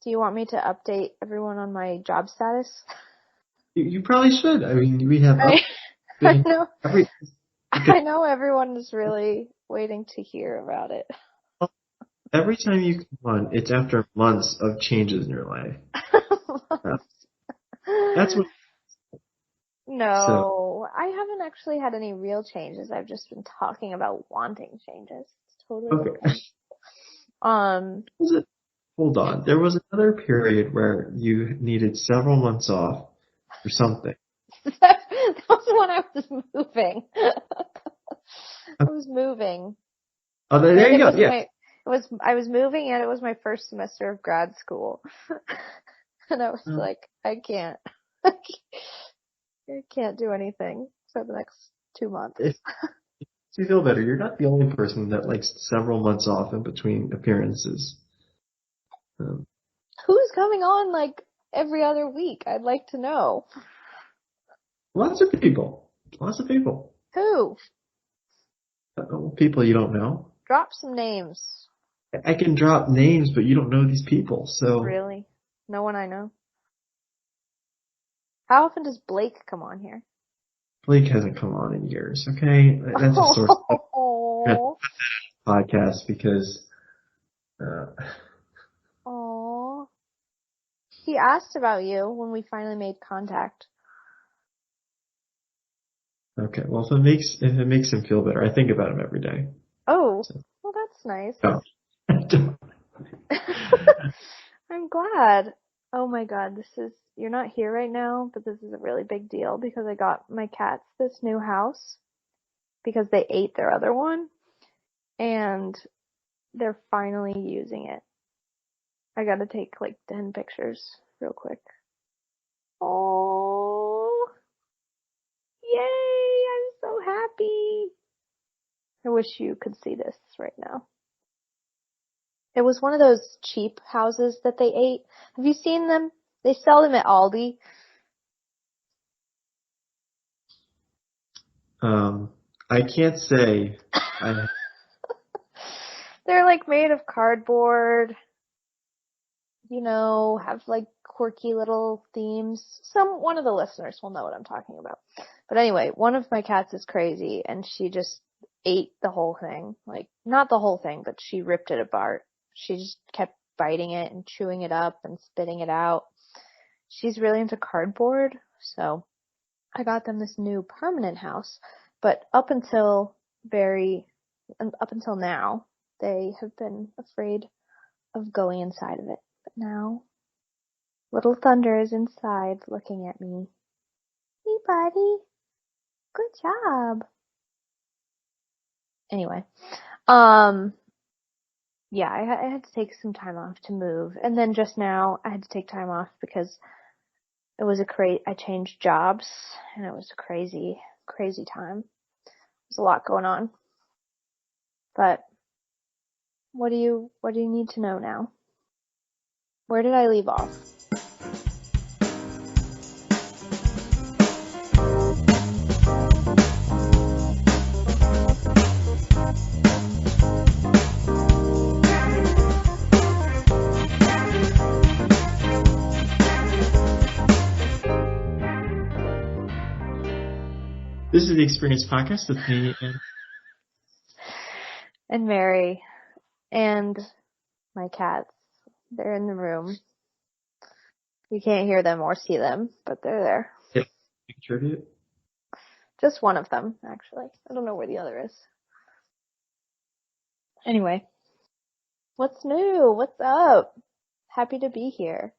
Do you want me to update everyone on my job status? You probably should. I mean, we have I know. every. I know everyone is really waiting to hear about it. Every time you come on, it's after months of changes in your life. That's what. So No, I haven't actually had any real changes. I've just been talking about wanting changes. It's totally different. Hold on. There was another period where you needed several months off or something. That was when I was moving. I was moving. Oh, there you go. Yeah. I was moving and it was my first semester of grad school. And I was like, I can't do anything for the next 2 months. You feel better. You're not the only person that likes several months off in between appearances. Who's coming on like every other week? I'd like to know. Lots of people. Who? People you don't know. Drop some names. I can drop names, but you don't know these people, so. Really? No one I know? How often does Blake come on here? Blake hasn't come on in years, okay? That's a source of podcast because. Aww. He asked about you when we finally made contact. Okay, well, if it makes him feel better, I think about him every day. Oh, so. Well, that's nice. Oh. I'm glad. Oh my God, you're not here right now, but this is a really big deal because I got my cats this new house because they ate their other one and they're finally using it. I gotta take like 10 pictures real quick. Oh, yay, I'm so happy. I wish you could see this right now. It was one of those cheap houses that they ate. Have you seen them? They sell them at Aldi. I can't say. They're like made of cardboard, have like quirky little themes. One of the listeners will know what I'm talking about. But anyway, one of my cats is crazy and she just ate the whole thing. Like, not the whole thing, but she ripped it apart. She just kept biting it and chewing it up and spitting it out. She's really into cardboard, so I got them this new permanent house. But up until now, they have been afraid of going inside of it. But now, little Thunder is inside looking at me. Hey, buddy. Good job. Anyway, yeah, I had to take some time off to move. And then just now, I had to take time off because it was I changed jobs and it was a crazy, crazy time. There's a lot going on. But what do you need to know now? Where did I leave off? This is the Experience Podcast with me and Mary and my cats. They're in the room. You can't hear them or see them, but they're there. Yeah. Tribute? Just one of them, actually. I don't know where the other is. Anyway, what's new? What's up? Happy to be here.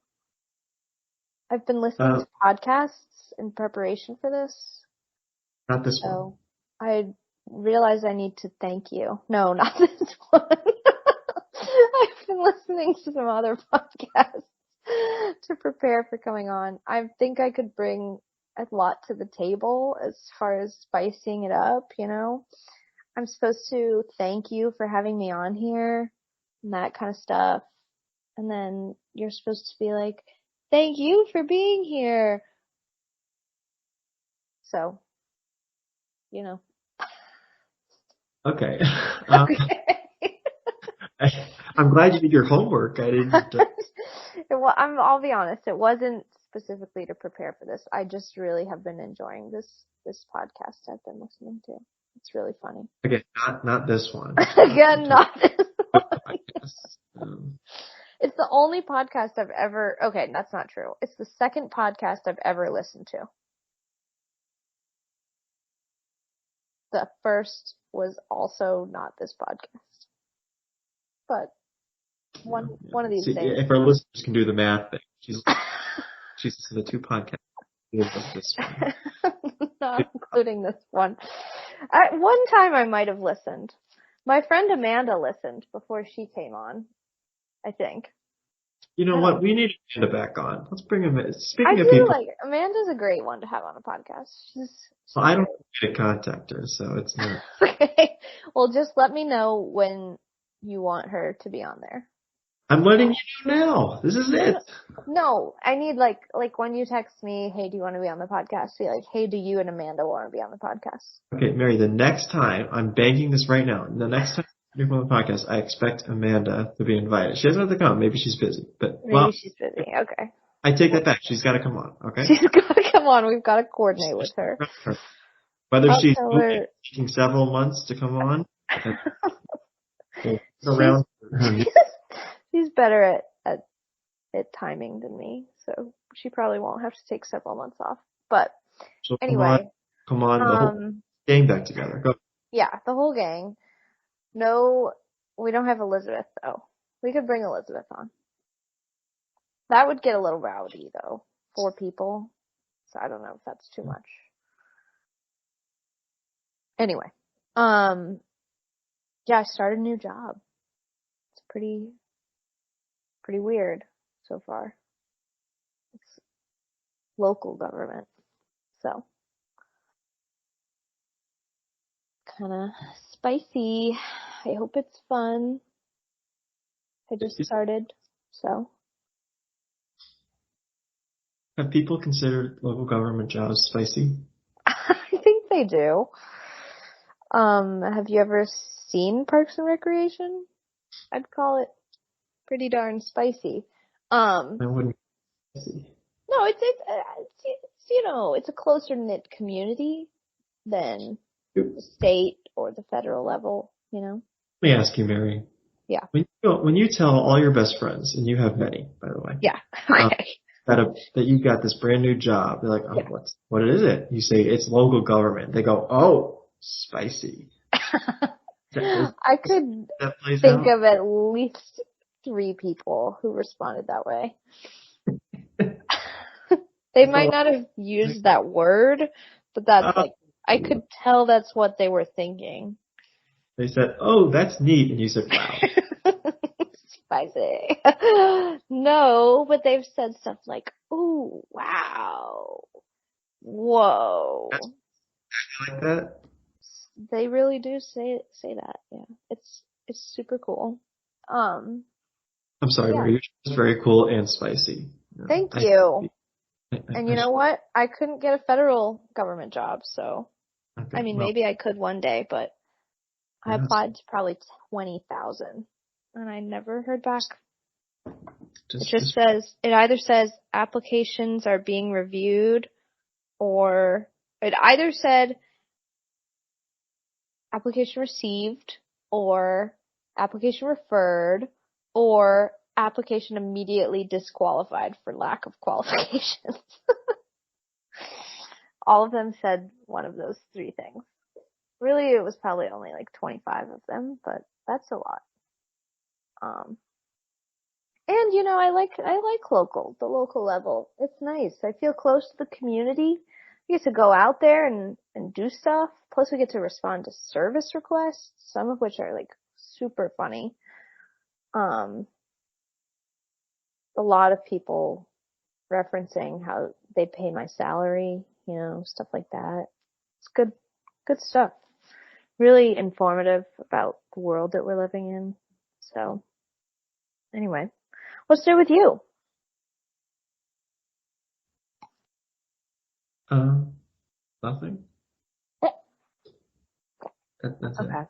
I've been listening to podcasts in preparation for this. Not this one. So I realized I need to thank you. No, not this one. I've been listening to some other podcasts to prepare for coming on. I think I could bring a lot to the table as far as spicing it up, I'm supposed to thank you for having me on here and that kind of stuff. And then you're supposed to be like, thank you for being here. So, Okay. Okay. I'm glad you did your homework. I didn't. I'll be honest, it wasn't specifically to prepare for this. I just really have been enjoying this podcast I've been listening to. It's really funny. Okay, not this one. Again, not this one. Podcasts. It's the only podcast I've ever, okay, that's not true. It's the second podcast I've ever listened to. The first was also not this podcast. But one of these days. If our listeners can do the math thing, she's listened to 2 podcasts. This one. Not including this one. At one time I might have listened. My friend Amanda listened before she came on, I think. You know what? We need Amanda back on. Let's bring him in. Speaking of I feel people, like Amanda's a great one to have on a podcast. well, I don't need to contact her, so it's not. Okay. Well, just let me know when you want her to be on there. I'm letting you know now. This is it. No, I need like when you text me, hey, do you want to be on the podcast? Be like, hey, do you and Amanda want to be on the podcast? Okay, Mary, the next time, I'm banking this right now. The next time you're on the podcast, I expect Amanda to be invited. She doesn't have to come. Maybe she's busy. But Maybe she's busy. Okay. I take that back. She's got to come on. Okay. She's got to come on. We've got to coordinate with her. Whether I'll she's tell her. taking several months to come on, around. She's better at timing than me, so she probably won't have to take several months off. But So anyway, come on, the whole gang back together. Go. Yeah, the whole gang. No, we don't have Elizabeth though. We could bring Elizabeth on. That would get a little rowdy though. 4 people, so I don't know if that's too much. Anyway, yeah, I started a new job. It's pretty weird so far. It's local government, so kind of spicy. I hope it's fun. I just started, so. Have people considered local government jobs spicy? I think they do. Have you ever seen Parks and Recreation? I'd call it pretty darn spicy. I wouldn't. No, it's it's a closer knit community than the state or the federal level, you know. Let me ask you, Mary. Yeah. When you tell all your best friends, and you have many, by the way. Yeah. Okay. That you got this brand new job, they're like, oh, yeah. What is it? You say it's local government. They go, oh, spicy. I could think of at least 3 people who responded that way. They might not have used that word, but that's I could tell that's what they were thinking. They said, oh, that's neat. And you said, wow. Spicy. No, but they've said stuff like, ooh, wow. Whoa. Like that? They really do say that. Yeah. It's super cool. I'm sorry, Mary. You're just very cool and spicy. Thank you. And you know what? I couldn't get a federal government job, so I mean, maybe I could one day, but I applied to probably 20,000 and I never heard back. It either says applications are being reviewed, or it either said application received, or application referred, or application immediately disqualified for lack of qualifications. All of them said one of those 3 things. Really, it was probably only like 25 of them, but that's a lot. And you know, I like the local level. It's nice. I feel close to the community. We get to go out there and do stuff. Plus we get to respond to service requests, some of which are like super funny. A lot of people referencing how they pay my salary, you know, stuff like that. It's good stuff. Really informative about the world that we're living in. So, anyway, what's new with you? Nothing. That's okay. it.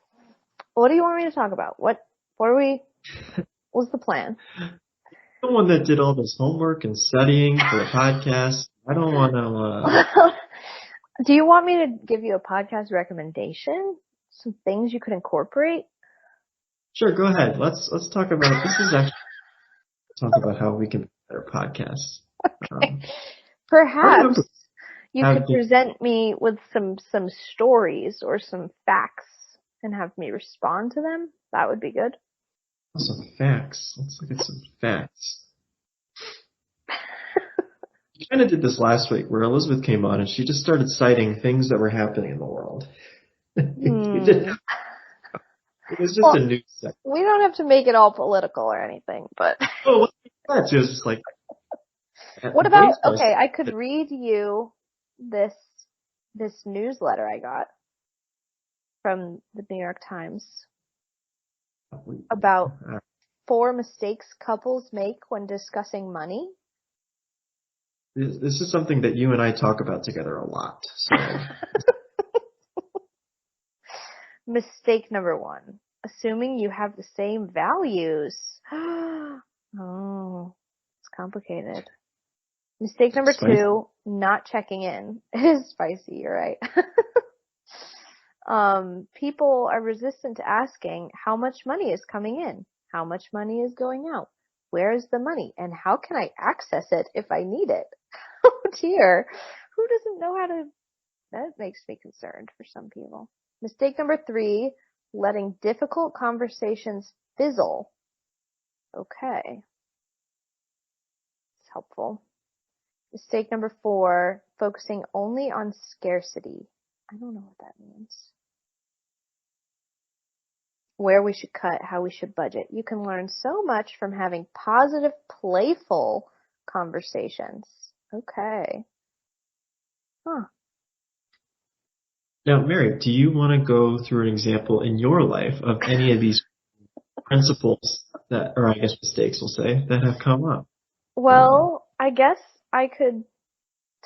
What do you want me to talk about? What's the plan? the one that did all this homework and studying for the podcast. I don't want to. Do you want me to give you a podcast recommendation? Some things you could incorporate? Sure, go ahead. Let's talk about this. Is actually talk about how we can make better podcasts. Okay. I Perhaps remember you could having present me with some stories or some facts and have me respond to them. That would be good. some facts. Let's look at some facts. We kind of did this last week where Elizabeth came on and she just started citing things that were happening in the world. It was just a news segment. We don't have to make it all political or anything, but. Oh, what that? She was just like. What about, okay, I could read you this newsletter I got from the New York Times about 4 mistakes couples make when discussing money. This is something that you and I talk about together a lot. So. Mistake number 1, assuming you have the same values. Oh, it's complicated. Mistake number 2, not checking in. It is spicy, you're right. People are resistant to asking how much money is coming in, how much money is going out, where is the money, and how can I access it if I need it? Oh dear. Who doesn't know how to, that makes me concerned for some people. Mistake number 3, letting difficult conversations fizzle. Okay. It's helpful. Mistake number 4, focusing only on scarcity. I don't know what that means. Where we should cut, how we should budget. You can learn so much from having positive, playful conversations. Okay. Huh. Now, Mary, do you want to go through an example in your life of any of these principles that, or I guess mistakes we'll say, that have come up? Well, I guess I could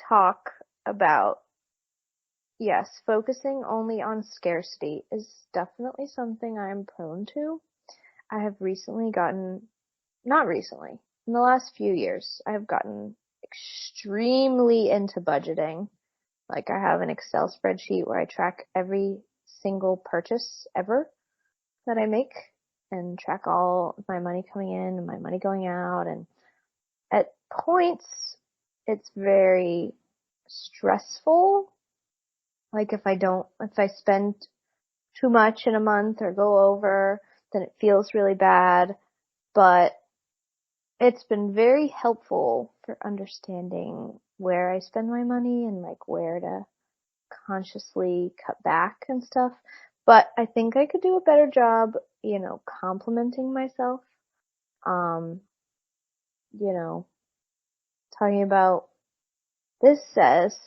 talk about, yes, focusing only on scarcity is definitely something I'm prone to. I have not recently, in the last few years, I have gotten extremely into budgeting. Like I have an Excel spreadsheet where I track every single purchase ever that I make and track all of my money coming in and my money going out. And at points, it's very stressful. Like if I spend too much in a month or go over, then it feels really bad. But it's been very helpful for understanding where I spend my money and like where to consciously cut back and stuff. But I think I could do a better job, complimenting myself. You know, talking about, this says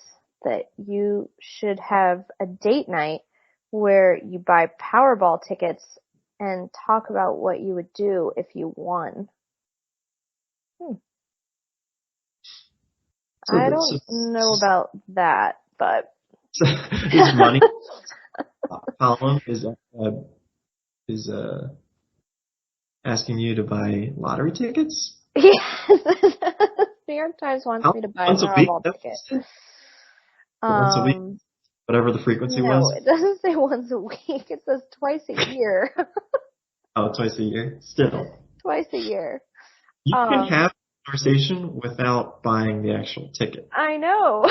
that you should have a date night where you buy Powerball tickets and talk about what you would do if you won. So I don't know about that, but. So this money column is asking you to buy lottery tickets? Yes. New York Times wants me to buy a Powerball ticket. Once a week? Whatever the frequency was? No, it doesn't say once a week. It says twice a year. Oh, twice a year? Still. Twice a year. You can have a conversation without buying the actual ticket. I know.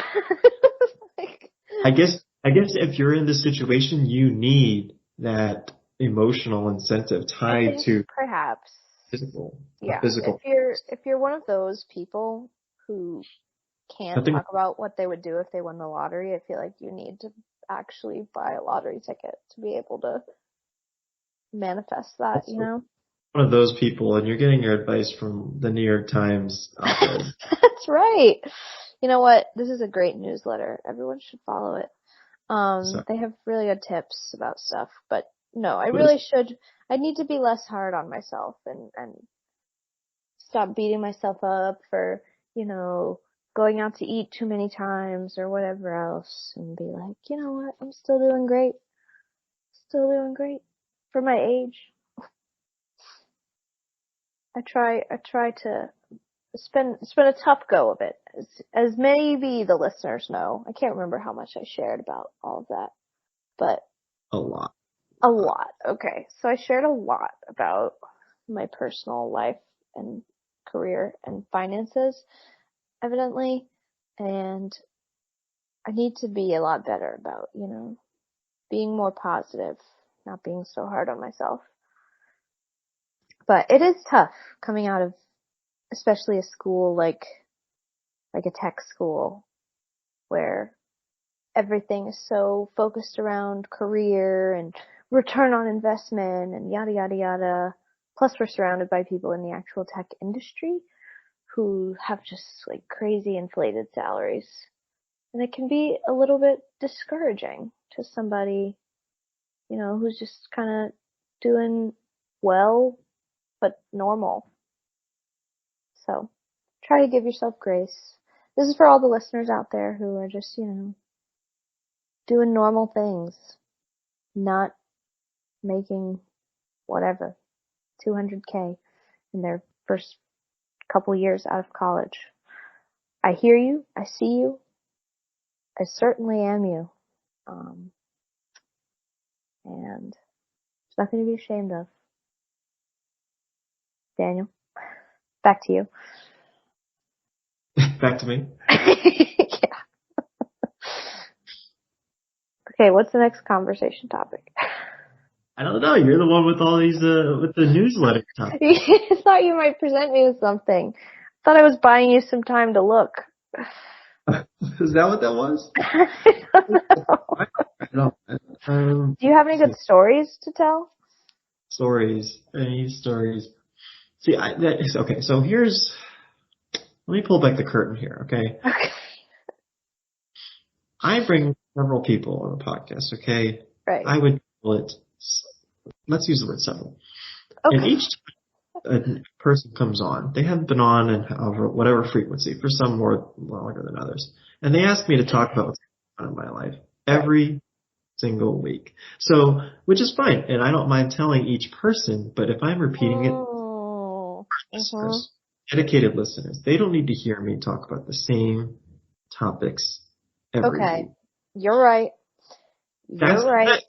I guess if you're in this situation, you need that emotional incentive tied to perhaps physical. Yeah. Physical. If you're one of those people who can't talk about what they would do if they won the lottery, I feel like you need to actually buy a lottery ticket to be able to manifest that, One of those people, and you're getting your advice from the New York Times op-ed. That's right. You know what? This is a great newsletter. Everyone should follow it. They have really good tips about stuff, but no, I need to be less hard on myself and stop beating myself up for, going out to eat too many times or whatever else, and be like, you know what? I'm still doing great. Still doing great for my age. I try to it's been a tough go of it, as maybe the listeners know. I can't remember how much I shared about all of that, but A lot. a lot. Okay, so I shared a lot about my personal life and career and finances, evidently, and I need to be a lot better about, being more positive, not being so hard on myself. But it is tough coming out of, especially a school like a tech school where everything is so focused around career and return on investment and yada yada yada. Plus we're surrounded by people in the actual tech industry who have just like crazy inflated salaries. And it can be a little bit discouraging to somebody, who's just kind of doing well, but normal. So try to give yourself grace. This is for all the listeners out there who are just, doing normal things, not making whatever, 200K in their first couple years out of college. I hear you. I see you. I certainly am you. And there's nothing to be ashamed of. Daniel, back to you. Back to me. Yeah. Okay, what's the next conversation topic? I don't know. You're the one with all these, with the newsletter stuff. I thought you might present me with something. I thought I was buying you some time to look. Is that what that was? I don't know. Do you have any good stories to tell? Stories. Any stories? See, okay. So let me pull back the curtain here, okay? Okay. I bring several people on the podcast, okay? Right. I would call it, let's use the word several. Okay. And each time a person comes on, they haven't been on in whatever frequency, for some more longer than others. And they ask me to talk about what's going on in my life every single week. So, which is fine. And I don't mind telling each person, but if I'm repeating it, listeners, dedicated listeners, they don't need to hear me talk about the same topics every week. You're right. Right.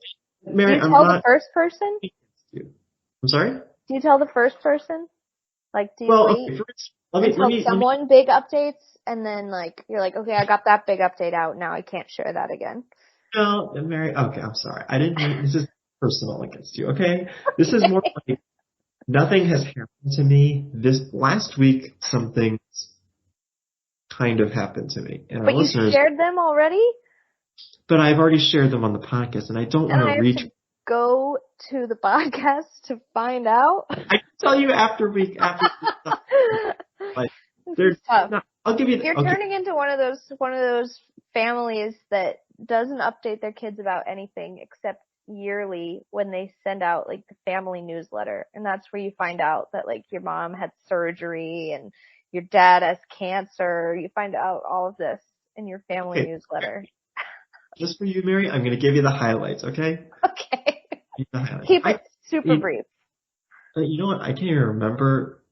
Mary, do you tell the first person? I'm sorry? Do you tell the first person? Like, do you wait until someone big updates and then like, you're like, okay, I got that big update out. Now I can't share that again. No, Mary, okay, I'm sorry. I didn't mean, this is personal against you, okay? This is more like, nothing has happened to me. This last week, some things kind of happened to me. And but you shared them already? But I've already shared them on the podcast, and I don't want to reach. Go to the podcast to find out. I can tell you after. But they're tough. I'll give you. You're turning into one of those families that doesn't update their kids about anything except yearly when they send out like the family newsletter, and that's where you find out that like your mom had surgery and your dad has cancer. You find out all of this in your family newsletter. Just for you, Mary, I'm going to give you the highlights, okay? Okay. Keep it super brief. You know what? I can't even remember.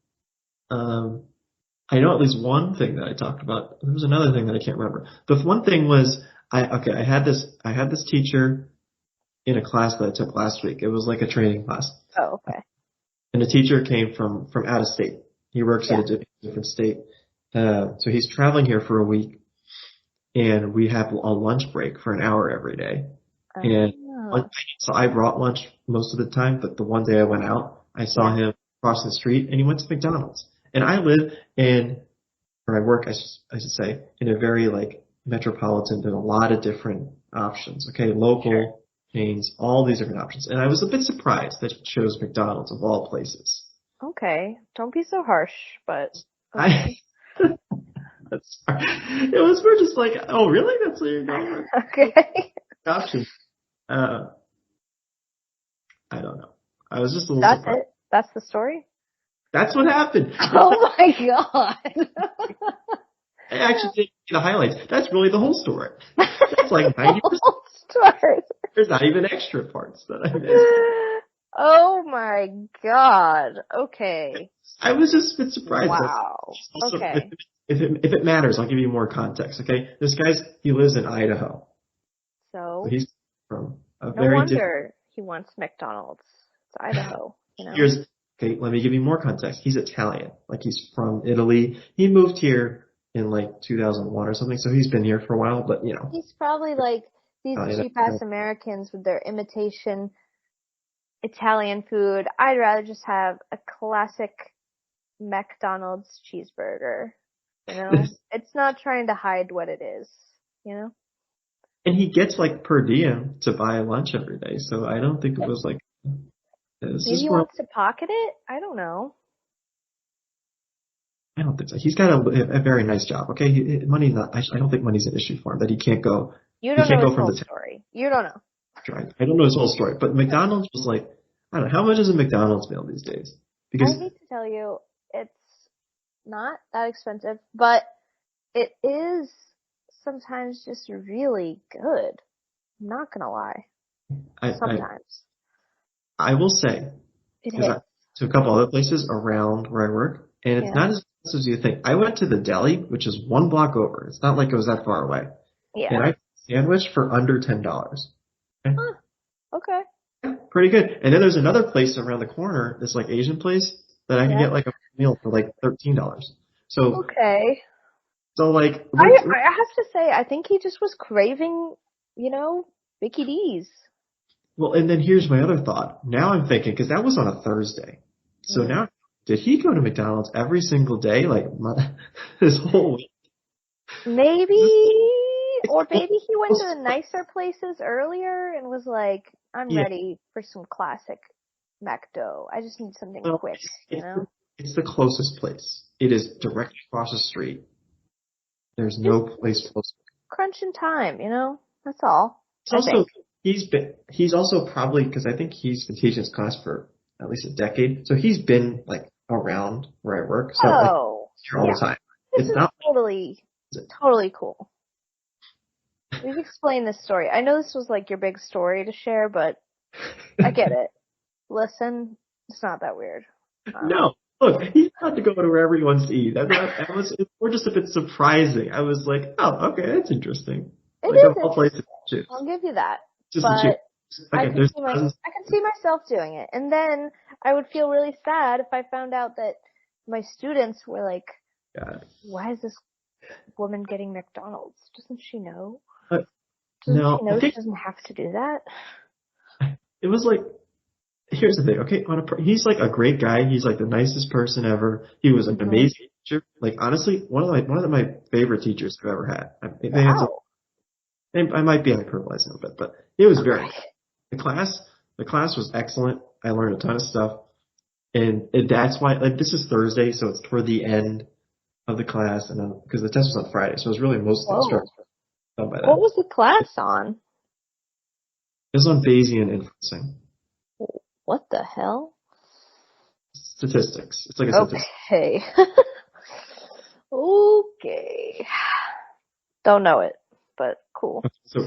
I know at least one thing that I talked about. There was another thing that I can't remember. The one thing was, I had this teacher in a class that I took last week. It was like a training class. Oh, okay. And the teacher came from out of state. He works at a different state. So he's traveling here for a week. And we have a lunch break for an hour every day. And so I brought lunch most of the time, but the one day I went out, I saw him cross the street and he went to McDonald's. And I live I work, I should say, in a very like metropolitan. There's a lot of different options. Okay. Local chains, all these different options. And I was a bit surprised that he chose McDonald's of all places. Okay. Don't be so harsh, but. Okay. It was more just like, oh, really? That's where you're going? Okay. Option. I don't know. I was just a little surprised. That's it? That's the story? That's what happened. Oh my god. I actually did the highlights. That's really the whole story. That's like 90%. Story. There's not even extra parts that I missed. Oh my God. Okay. I was just a bit surprised. Wow. Also, Okay. if it matters, I'll give you more context. Okay, he lives in Idaho, so So, he's from a no very different. wonder he wants McDonald's. It's Idaho, Here's okay. Let me give you more context. He's Italian, like he's from Italy. He moved here in like 2001 or something, so he's been here for a while. But He's probably like these Italian. cheap ass Americans with their imitation Italian food. I'd rather just have a classic McDonald's cheeseburger. It's not trying to hide what it is, you know? And he gets like per diem to buy lunch every day, so I don't think it was like this Maybe is he more. wants to pocket it? I don't know. I don't think so. He's got a very nice job. Okay, money not. I don't think money's an issue for him. That he can't go. You He don't can't know go his from whole the town story. You don't know. drive. I don't know his whole story, but McDonald's was like, I don't know, how much is a McDonald's meal these days? I Because hate to tell you, it's not that expensive, but it is sometimes just really good. I'm not gonna lie. I I, Sometimes. I will say, It because I hits. went to a couple other places around where I work, and it's Yeah. not as expensive as you think. I went to the deli, which is one block over. It's not like it was that far away, Yeah. and I got a sandwich for under $10. Okay? Huh. Okay. Yeah, pretty good. And then there's another place around the corner, this like Asian place, that I can Yeah. get like a meal for like $13. So Okay. like I have to say, I think he just was craving, Mickey D's. well, and then here's my other thought. Now I'm thinking, because that was on a Thursday. So Mm. now, did he go to McDonald's every single day, like his whole week? Maybe, It's or maybe he went to close. the nicer places earlier and was like, I'm Yeah, ready for some classic McDo. I just need something well, quick, it's the closest place. It is directly across the street. There's Just no place close. crunching time, That's all, It's I also think. he's also probably because I think he's been teaching this class for at least a decade, so he's been like around where I work, so like Oh, here all yeah. the time. This It's is not totally, totally cool. We've explained this story. I know this was like your big story to share, but I like get it. Listen, it's not that weird. no. Look, he's allowed to go to wherever he wants to eat. It's more just a bit surprising. I was like, oh, okay, that's interesting. It Like of is all places interesting. to choose. I'll give you that. Just to choose. But I Okay, could there's see dozens. I could see myself doing it. And then I would feel really sad if I found out that my students were like, God. why is this woman getting McDonald's? Doesn't she know? But Doesn't no, she I know she think doesn't have to do that? it was like, here's the thing, okay? He's like a great guy. He's like the nicest person ever. He was an Hmm. amazing teacher. Like honestly, one of my favorite teachers I've ever had. Wow. I might be hyperbolizing a bit, but it was very nice. Okay. The class, the class was excellent. I learned a ton of stuff. And that's why, like, this is Thursday, so it's toward the end of the class, and because the test was on Friday, so it was really most of the Whoa. instruction done by What then. was the class on? It was on Bayesian inferencing, What the hell? statistics. It's like a statistic. Okay. Okay. Don't know it, but cool. So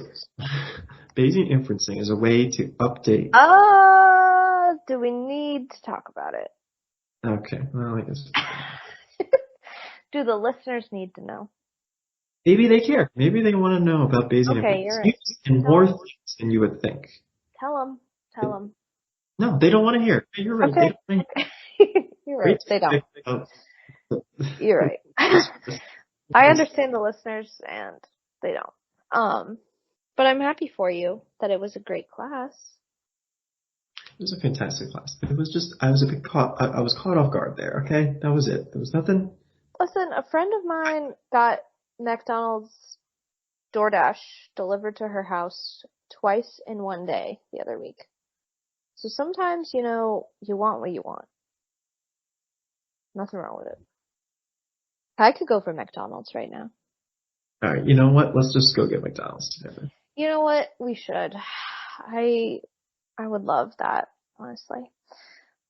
Bayesian inferencing is a way to update. Do we need to talk about it? Okay, well, I guess Do the listeners need to know? maybe they care. Maybe they want to know about Bayesian Okay, inferencing. you're It's right. used in Tell more them. things than you would think. Tell them. Tell them. No, they don't want to hear it. You're right. They Okay. don't want to Okay. You're hear right. it. They don't. You're It right. I understand the listeners and they don't. But I'm happy for you that it was a great class. was a fantastic class. It was just, I was a bit caught, I was caught off guard there, okay? That was it. There was nothing. Listen, a friend of mine got McDonald's DoorDash delivered to her house twice in one day the other week. So sometimes, you want what you want. Nothing wrong with it. I could go for McDonald's right now. Alright, you know what? Let's just go get McDonald's together. You know what? We should. I would love that, honestly.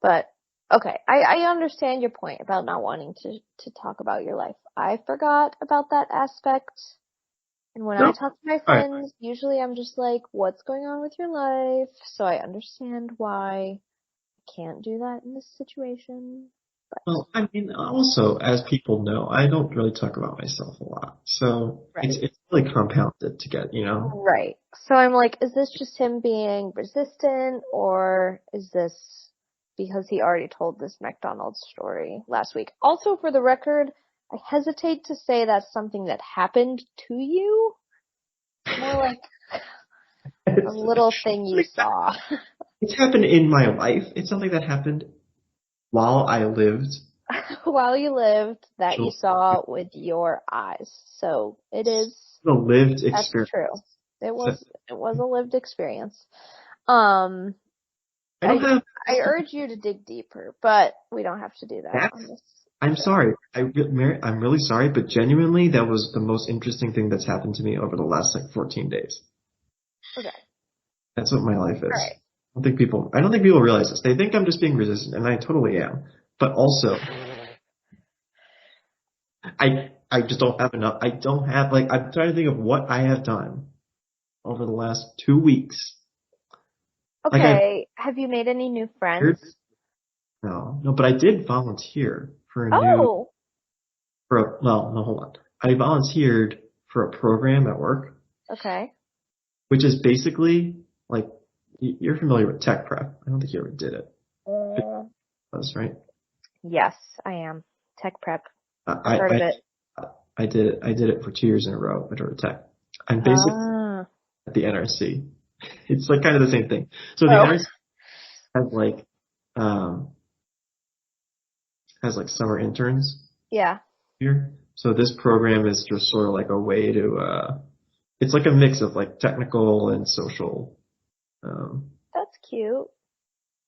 But okay, I understand your point about not wanting to talk about your life. I forgot about that aspect. And when I No? talk to my Alright. friends, usually I'm just like, what's going on with your life? So I understand why. can't do that in this situation. But Well, I mean, also, as people know, I don't really talk about myself a lot. So right. it's really compounded to get, you know. Right. So I'm like, is this just him being resistant, or is this because he already told this McDonald's story last week? Also, for the record, I hesitate to say that's something that happened to you. More like a It's, little thing you saw. it's happened in my life. It's something that happened while I lived. While you lived, that you Actual- saw with your eyes. So it is, The lived that's experience. true. It So was a lived experience. Um, I don't have I urge you to dig deeper, but we don't have to do that that. on this I'm show. sorry. Mary, I'm really sorry, but genuinely, that was the most interesting thing that's happened to me over the last like 14 days. Okay. That's what my life All is. right. I don't think people realize this. They think I'm just being resistant, and I totally am. But also, I just don't have enough. I don't have like I'm trying to think of what I have done over the last 2 weeks. Like I Okay. Have you made any new friends? no, but I did volunteer Oh, well, no, hold on. I volunteered for a program at work, okay. which is basically like you're familiar with tech prep. I don't think you ever did it. It Uh, was right. yes, I am. Tech prep. I've I heard of it. I did it. I did it for 2 years in a row at Georgia Tech. I'm basically Ah. at the NRC. It's like kind of the same thing. So the Oh, NRC has um like summer interns yeah. here. So this program is just sort of like a way to it's like a mix of like technical and social um That's cute.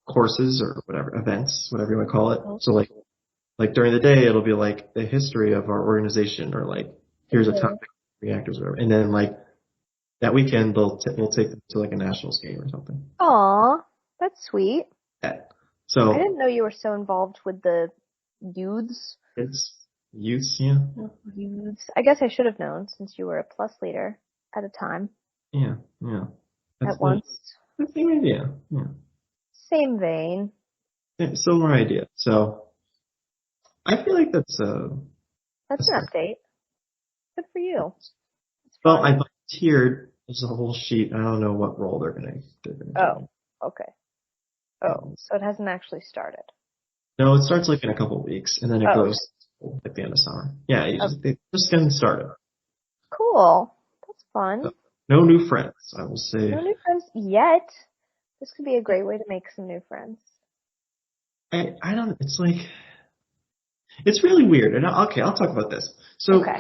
courses or whatever events, whatever you want to call it. Mhm. So like during the day it'll be like the history of our organization or like here's a Mhm. topic reactors or whatever. And then like that weekend we'll take them to like a nationals game or something. Aw, that's sweet. Yeah. I So didn't know you were so involved with the youths. it's youths, yeah. Youths. I guess I should have known since you were a plus leader at a time. Yeah, yeah. That's At once. the same idea. Yeah. Same vein. Yeah, similar idea. So I feel like That's that's an good. update. Good for you. It's Well, I fun. volunteered. There's a whole sheet. I don't know what role they're gonna give Oh, me. okay. Oh, so it hasn't actually started. No, it starts like in a couple of weeks, and then it Oh, goes okay. at the end of summer. Yeah, Oh, they just getting started. cool. That's So, fun. no new friends, I will say. No new friends yet. This could be a great way to make some new friends. I don't. It's like it's really weird. And okay, I'll talk about this. So Okay.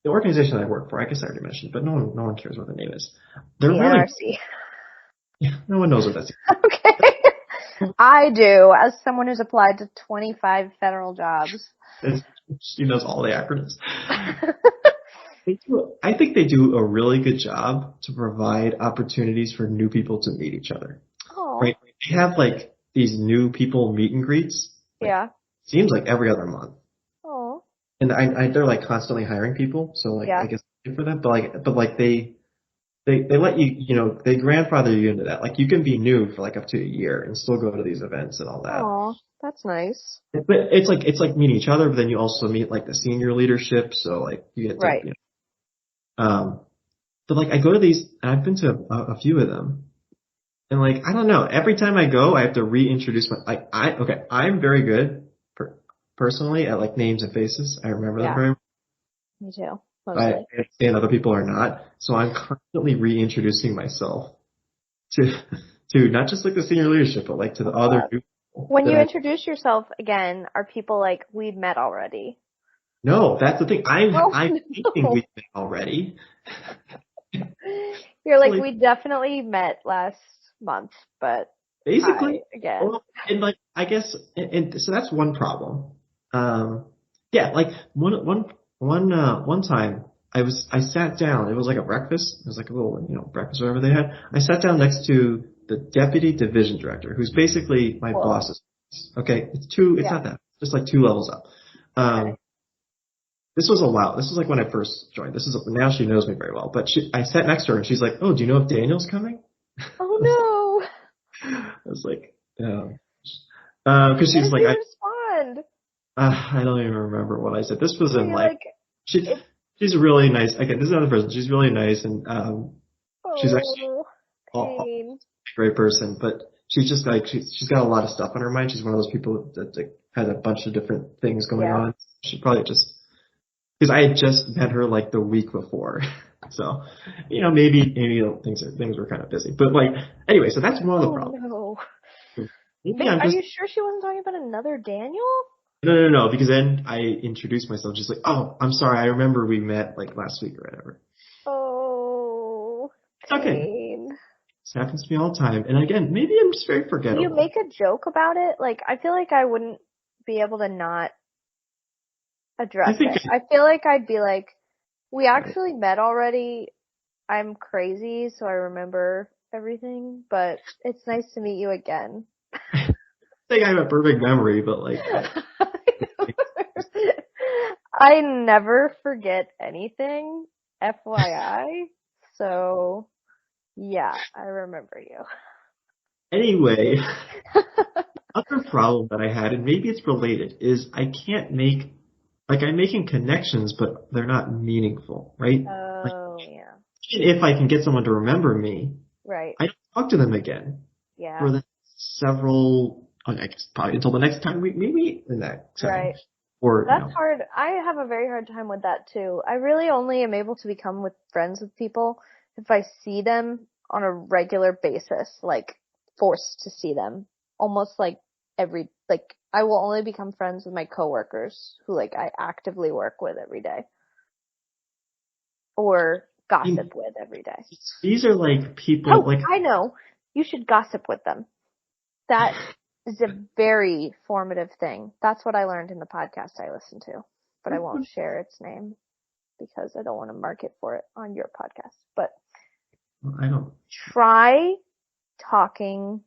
the organization I work for, I guess I already mentioned, but no one cares what the name is. They're The really NRC. no one knows what that's. Okay. I do, as someone who's applied to 25 federal jobs. She knows all the acronyms. I think they do a really good job to provide opportunities for new people to meet each other. Oh, Right? They have like these new people meet and greets. Like yeah. seems like every other month, Oh, and they're like constantly hiring people. So like I yeah. guess good for them, but like they let they grandfather you into that. Like you can be new for like up to a year and still go to these events and all that. Oh, that's nice. But it's like meeting each other, but then you also meet like the senior leadership. So like you get to Right. but like I go to these, I've been to a few of them, and like I don't know. Every time I go, I have to reintroduce okay, I'm very good personally at like names and faces. I remember them Yeah, very well. me too. I Mostly. understand other people are not, so I'm constantly reintroducing myself to to not just like the senior leadership, but like to the Love other that. new people When that you I introduce yourself again, are people like, we've met already? know. That's the thing. Oh, I'm thinking no. we've been already. You're like, Like we definitely met last month, but hi basically, again. well, and like I guess, and so that's one problem. Yeah, like one time I sat down. It was like a breakfast. It was like a little breakfast or whatever they had. I sat down next to the deputy division director, who's basically my Cool. boss's. Okay, it's two. It's Yeah. not that. It's just like two levels up. Okay. This was a while. This was like when I first joined. Now she knows me very well. But I sat next to her and she's like, "Oh, do you know if Daniel's coming?" Oh I was like, no. I was like, oh. Because What she's did like, you respond? I don't even remember what I said. This was Were in you like, like, she, it's, she's really nice. Again, this is another person. She's really nice and, she's actually oh, a pain. great person, but she's just like, she's got a lot of stuff on her mind. She's one of those people that like, has a bunch of different things going Yeah. on. She probably just, because I had just met her like the week before. So, maybe things were kind of busy, but like, anyway, so that's one of the Oh problems. no. Maybe Wait, I'm are just you sure she wasn't talking about another Daniel? no, because then I introduced myself just like, oh, I'm sorry, I remember we met like last week or whatever. Oh, It's okay. pain. This happens to me all the time. And again, maybe I'm just very Do you forgettable. make a joke about it? Like, I feel like I wouldn't be able to not I address think it. I feel like I'd be like, we right. actually met already. I'm crazy, so I remember everything, but it's nice to meet you again. I think I have a perfect memory, but like I never forget anything, FYI. So, yeah, I remember you. anyway, other problem that I had, and maybe it's related, is I can't make like I'm making connections, but they're not meaningful, right? Like Oh, yeah. even if I can get someone to remember me, Right. I don't talk to them again Yeah. for the several, I guess probably until the next time we meet in that setting. Right. Or, That's hard. I have a very hard time with that too. I really only am able to become friends with people if I see them on a regular basis, like forced to see them. Almost like I will only become friends with my coworkers who like I actively work with every day or I mean, gossip with every day. these are like people, Oh, like, I know. You should gossip with them. That is a very formative thing. That's what I learned in the podcast I listened to, but I won't share its name because I don't want to market for it on your podcast. But I don't, try talking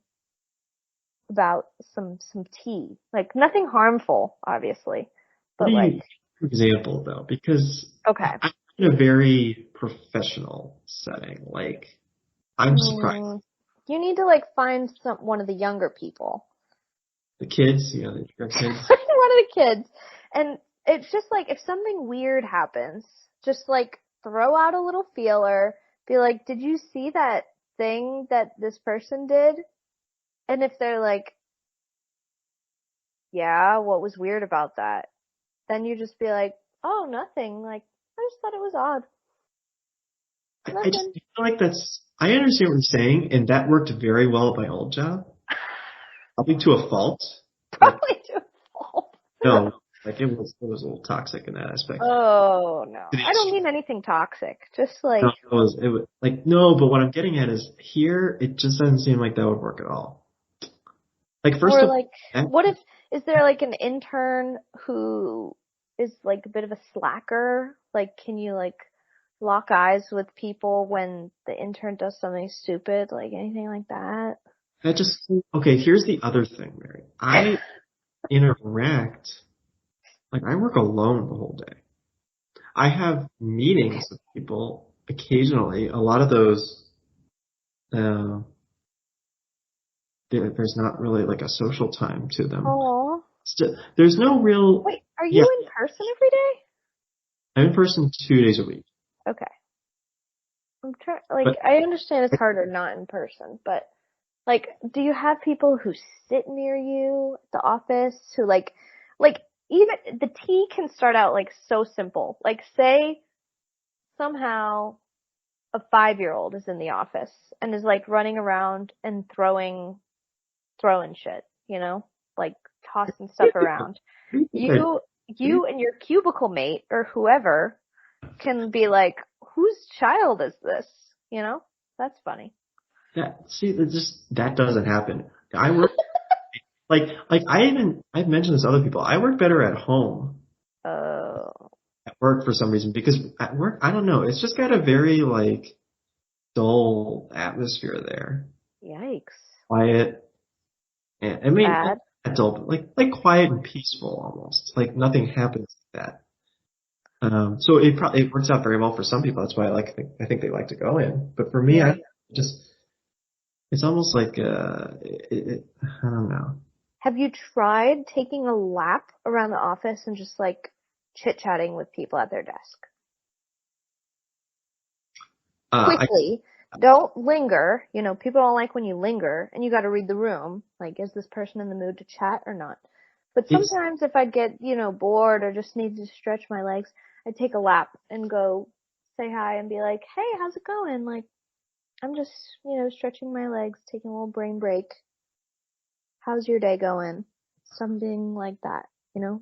about some tea. Like nothing harmful, obviously. what But do like you, for example, though? Because okay. I'm in a very professional setting. Like, I'm surprised. Mm, you need to like find one of the younger people. The kids, the younger kids. One of the kids. And it's just like if something weird happens, just like throw out a little feeler, be like, "Did you see that thing that this person did?" And if they're like, "Yeah, what was weird about that?" Then you just be like, "Oh, nothing. Like, I just thought it was odd. I just Nothing." feel like I understand what you're saying, and that worked very well at my old job. Probably to a fault, but Probably to a fault. no, like it was a little toxic in that aspect. Oh, no. To the I don't extreme. mean anything toxic. Just No, like, it was like no, but what I'm getting at is here it just doesn't seem like that would work at all. Like first or of like, all, what if, is there like an intern who is like a bit of a slacker? Like, can you like lock eyes with people when the intern does something stupid? Like anything like that? that just okay. Here's the other thing, Mary. I interact like I work alone the whole day. I have meetings with people occasionally. A lot of those, uh, there's not really like a social time to them. Oh. There's no real, Wait, are yeah, you in person every day? I'm in person 2 days a week, Okay. I'm trying, like, but I understand it's harder not in person, but, like, do you have people who sit near you at the office who, like, even, the tea can start out, like, so simple. Like, say, somehow, a 5-year-old is in the office and is, like, running around and throwing shit, like, tossing stuff around. I You and your cubicle mate, or whoever, can be like, whose child is this? That's funny. that doesn't happen. I work like I've mentioned this to other people. I work better at home Oh, at work for some reason because at work I don't know. It's just got a very like dull atmosphere there. yikes. Quiet. And I mean, Sad. not dull, but like quiet and peaceful almost. Like nothing happens like that. So it works out very well for some people. That's why I think they like to go in. But for me, Yeah. I just it's almost like I don't know. Have you tried taking a lap around the office and just like chit-chatting with people at their desk? I, Quickly. Don't linger. You know, people don't like when you linger, and you got to read the room. Like, is this person in the mood to chat or not? But it's, sometimes if I get, bored or just need to stretch my legs, I take a lap and go say hi and be like, hey, how's it going? Like, I'm just, stretching my legs, taking a little brain break. How's your day going? Something like that.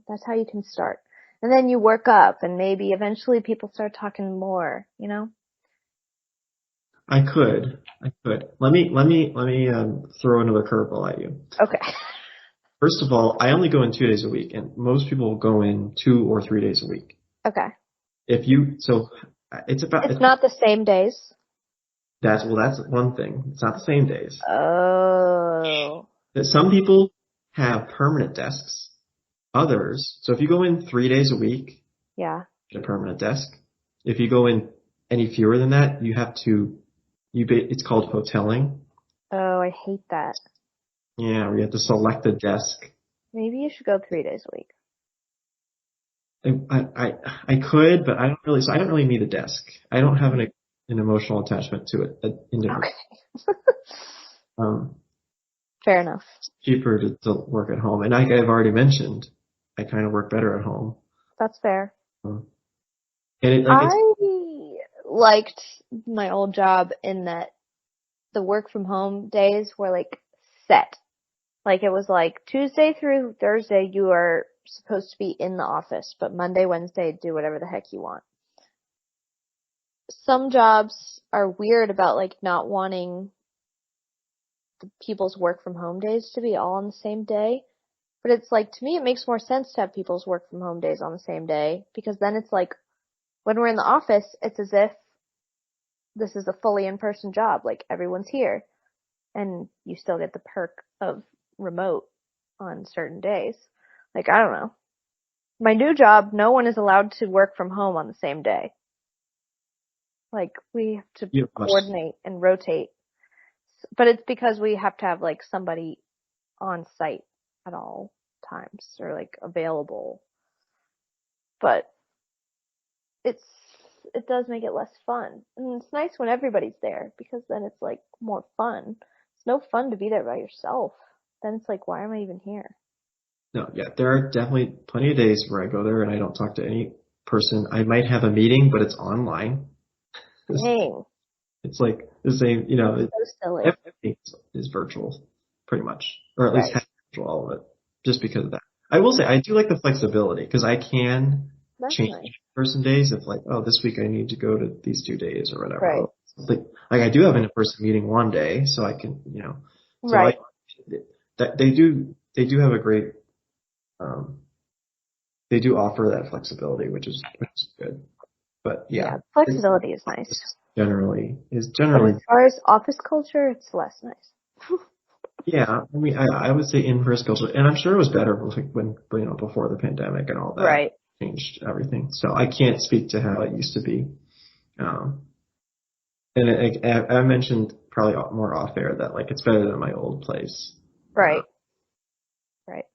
That's how you can start. And then you work up and maybe eventually people start talking more. I could. Let me throw another curveball at you. Okay. First of all, I only go in 2 days a week, and most people go in 2 or 3 days a week. Okay. It's not the same days. That's one thing. It's not the same days. Oh. That some people have permanent desks. Others, so if you go in 3 days a week, Yeah. get a permanent desk. If you go in any fewer than that, it's called hoteling. Oh, I hate that. Yeah, where you have to select a desk. Maybe you should go 3 days a week. I could, but I don't really need a desk. I don't have an emotional attachment to it. Okay. Um, Fair enough. it's cheaper to work at home. And like I've already mentioned, I kind of work better at home. That's fair. And it's I liked my old job in that the work from home days were like set. Like it was like Tuesday through Thursday you are supposed to be in the office, but Monday, Wednesday do whatever the heck you want. Some jobs are weird about like not wanting people's work from home days to be all on the same day. But it's like, to me, it makes more sense to have people's work from home days on the same day because then it's like, when we're in the office, it's as if this is a fully in-person job. Like everyone's here and you still get the perk of remote on certain days. Like, I don't know. My new job, no one is allowed to work from home on the same day. Like, we have to coordinate and rotate. But it's because we have to have like somebody on site at all times or like available. But it does make it less fun. And it's nice when everybody's there because then it's like more fun. It's no fun to be there by yourself. Then it's like, why am I even here? No, yeah, there are definitely plenty of days where I go there and I don't talk to any person. I might have a meeting, but it's online. Dang. It's like the same, That's so silly. everything is virtual, pretty much, or at least Right. half virtual, all of it, just because of that. I will say I do like the flexibility because I can That's change nice. person days if like, oh, this week I need to go to these 2 days or whatever. Right. Like I do have an in-person meeting one day, so I can, so Right. that they do have a great, they do offer that flexibility, which is good. But yeah, flexibility is nice. Generally But as far as office culture, it's less nice. yeah. I mean, I would say in-person culture, and I'm sure it was better when before the pandemic and all that Right. changed everything. So I can't speak to how it used to be. And I mentioned probably more off air that like it's better than my old place. Right. Right.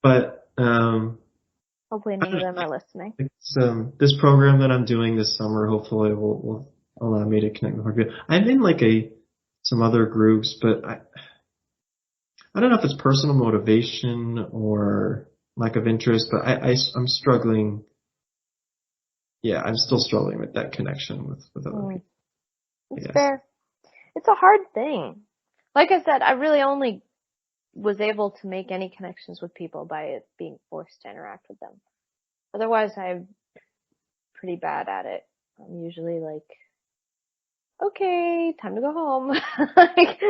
But Hopefully none of them are listening. it's, this program that I'm doing this summer hopefully will allow me to connect with more people. I'm in like some other groups, but I don't know if it's personal motivation or lack of interest, but I'm struggling. Yeah, I'm still struggling with that connection with other people. It's fair. It's a hard thing. Like I said, I really only was able to make any connections with people by it being forced to interact with them. Otherwise, I'm pretty bad at it. I'm usually like, okay, time to go home. Like,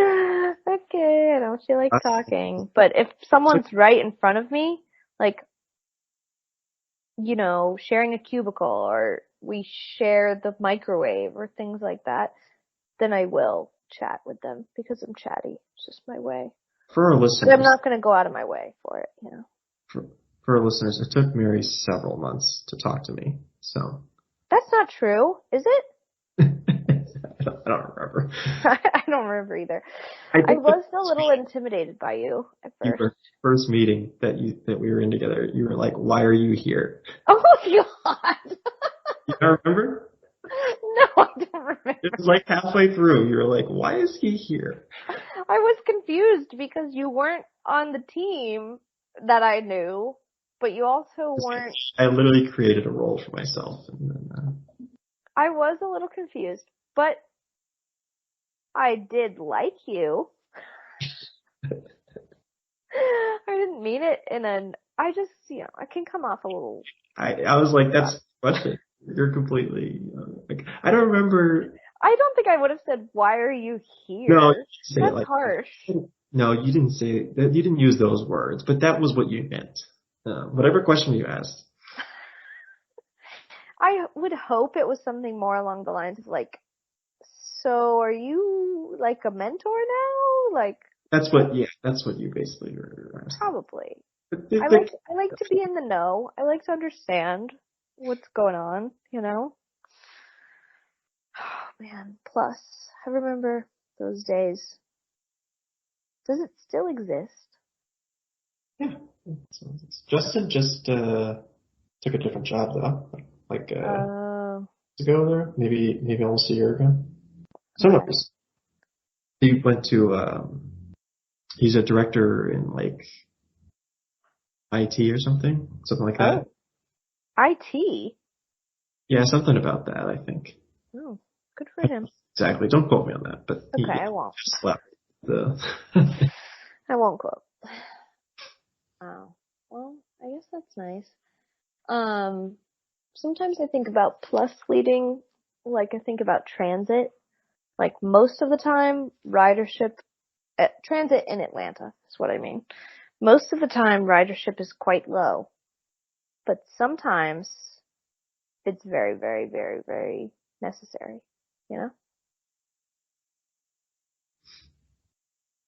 okay, I don't feel like talking. But if someone's right in front of me, like, sharing a cubicle or we share the microwave or things like that, then I will chat with them because I'm chatty. It's just my way. For our listeners, but I'm not going to go out of my way for it, For our listeners, it took Mary several months to talk to me. So that's not true, is it? I don't remember. I don't remember either. I I think the was a little intimidated by you at first. first meeting that we were in together, you were like, "Why are you here?" Oh my god! You don't remember? No, I don't remember. It was like halfway through. You were like, "Why is he here?" I was confused because you weren't on the team that I knew, but you also weren't. I literally created a role for myself, and then I was a little confused, but I did like you. I didn't mean it in an. I just, I can come off a little. I was like, "That's the question." You're completely like I don't remember. I don't think I would have said, "Why are you here?" No, you didn't say it That's like harsh. no, you didn't say that. You didn't use those words, but that was what you meant. Whatever question you asked. I would hope it was something more along the lines of like, so are you like a mentor now? Like, That's what you basically were asking. probably. But I like to be in the know. I like to understand what's going on, Oh man, plus I remember those days. Does it still exist? yeah. Justin just took a different job though, like Oh, ago there, maybe almost a year ago. So no, okay. he went to he's a director in like IT or something like that. Oh, IT. Yeah, something about that. I think Oh, good for him. exactly. Don't quote me on that, but Okay, he I won't. just left the. I won't quote. Oh, well, I guess that's nice. Um, Sometimes I think about plus fleeting, like I think about transit. Like most of the time, ridership, transit in Atlanta is what I mean. Most of the time, ridership is quite low, but sometimes it's very, very, very, very necessary, you know?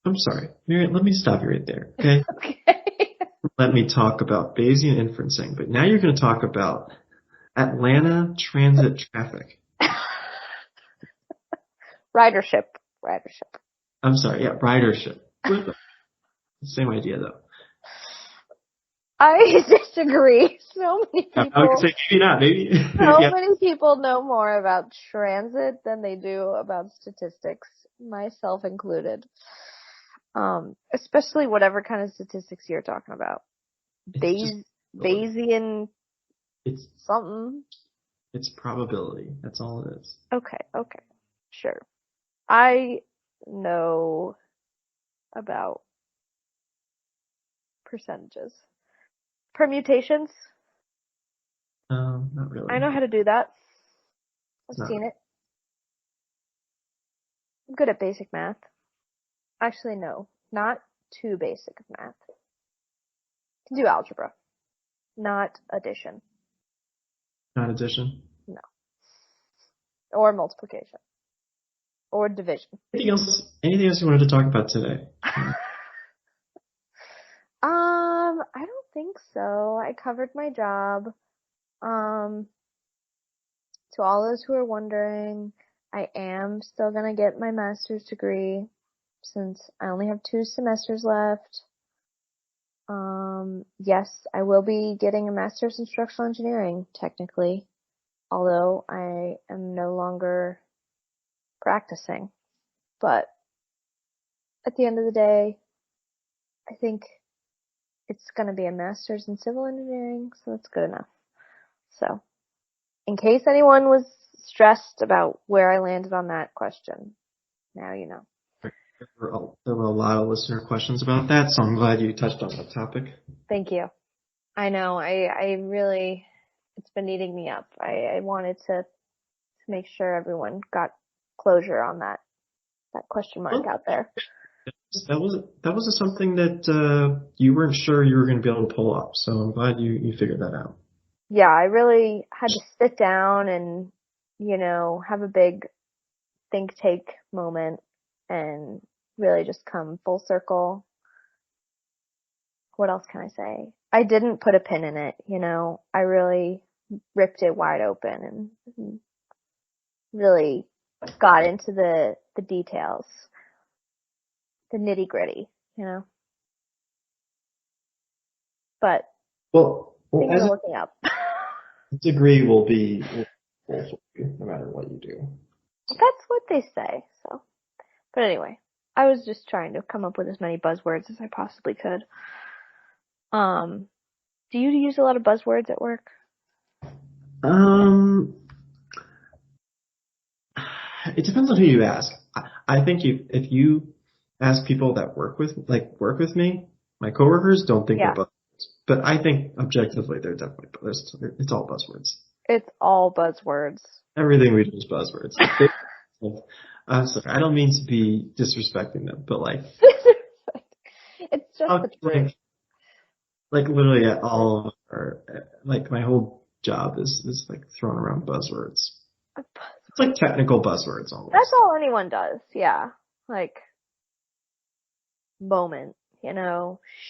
I'm sorry, Mary. Let me stop you right there. Okay. Okay. Let me talk about Bayesian inferencing, but now you're going to talk about Atlanta transit traffic. Ridership, ridership. I'm sorry, yeah, ridership. Same idea though. I disagree. So many I would people, say maybe not, maybe. so Yeah. many people know more about transit than they do about statistics, myself included. Especially whatever kind of statistics you're talking about. It's just Bayesian it's something. it's probability. That's all it is. Okay, sure. I know about percentages. Permutations. Not really. I know how to do that. I've It's not. seen it. I'm good at basic math. Actually, no, not too basic of math. Can do algebra, not addition. Not addition. No. Or multiplication. Or division. Anything else? Anything else you wanted to talk about today? I don't think so. I covered my job. Um, to all those who are wondering, I am still gonna get my master's degree since I only have 2 semesters left. Yes, I will be getting a master's in structural engineering, technically, although I am no longer practicing. But at the end of the day, I think it's gonna be a master's in civil engineering, so that's good enough. So, in case anyone was stressed about where I landed on that question, now you know. There were a lot of listener questions about that, so I'm glad you touched on that topic. Thank you. I know, I really, it's been eating me up. I wanted to make sure everyone got closure on that question mark Well, out there. that was something that you weren't sure you were going to be able to pull off. So I'm glad you figured that out. Yeah, I really had to sit down and, have a big think take moment and really just come full circle. What else can I say? I didn't put a pin in it, I really ripped it wide open and really got into the details, the nitty gritty, But things as are a looking up. degree will be full for you no matter what you do. That's what they say. So, but anyway, I was just trying to come up with as many buzzwords as I possibly could. Do you use a lot of buzzwords at work? It depends on who you ask. I think if you ask people that work with me, my coworkers don't think they're buzzwords, but I think objectively they're definitely it's all buzzwords. It's all buzzwords. Everything we do is buzzwords. I'm sorry, I don't mean to be disrespecting them, but like it's just the truth. Like literally all of our, like my whole job is like thrown around buzzwords. It's like technical buzzwords almost. That's all anyone does, yeah. Like moment,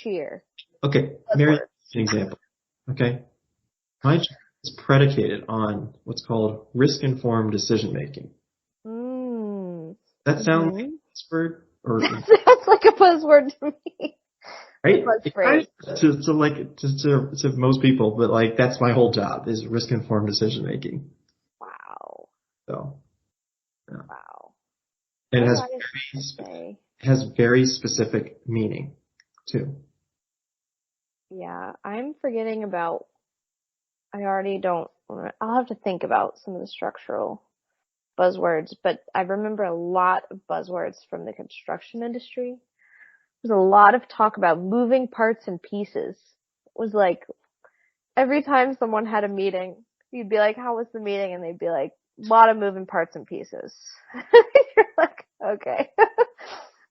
sheer. Okay, Mary, an example. Okay, my job is predicated on what's called risk-informed decision making. That sounds like a buzzword, or that sounds like a buzzword to me. Right? To most people, but like that's my whole job is risk-informed decision making. Wow. So. Yeah. Wow. And it has very specific meaning too. Yeah, I'm forgetting about. I'll have to think about some of the structural buzzwords, but I remember a lot of buzzwords from the construction industry. There's a lot of talk about moving parts and pieces. It was like every time someone had a meeting, you'd be like, how was the meeting? And they'd be like, a lot of moving parts and pieces. You're like, okay.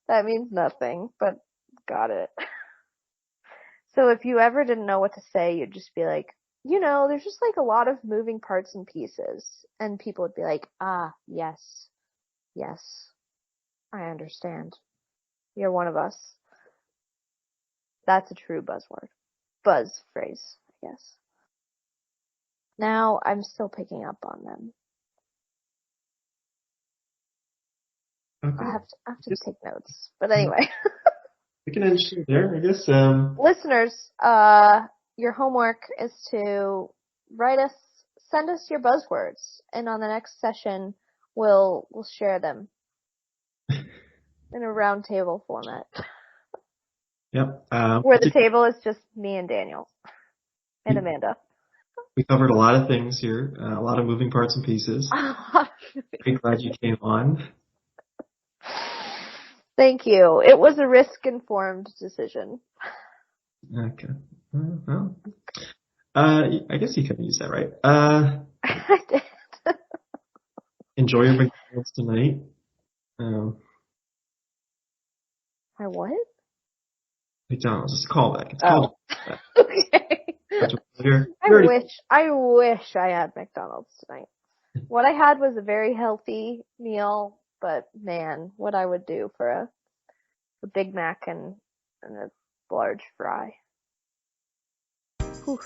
That means nothing, but got it. So if you ever didn't know what to say, you'd just be like, there's just like a lot of moving parts and pieces. And people would be like, yes, I understand. You're one of us. That's a true buzzword. Buzz phrase, I guess. Now I'm still picking up on them. Okay. I have to take notes. But anyway. We can end there, I guess. Listeners, your homework is to send us your buzzwords, and on the next session, we'll share them in a round table format. Yep. Where the table is just me and Daniel and Amanda. We covered a lot of things here, a lot of moving parts and pieces. Very glad you came on. Thank you. It was a risk-informed decision. Okay. Well, I guess you could use that, right? I did. Enjoy your McDonald's tonight. My what? McDonald's. It's a callback. It's called. Okay. I wish I had McDonald's tonight. What I had was a very healthy meal, but man, what I would do for a Big Mac and a large fry. Whew.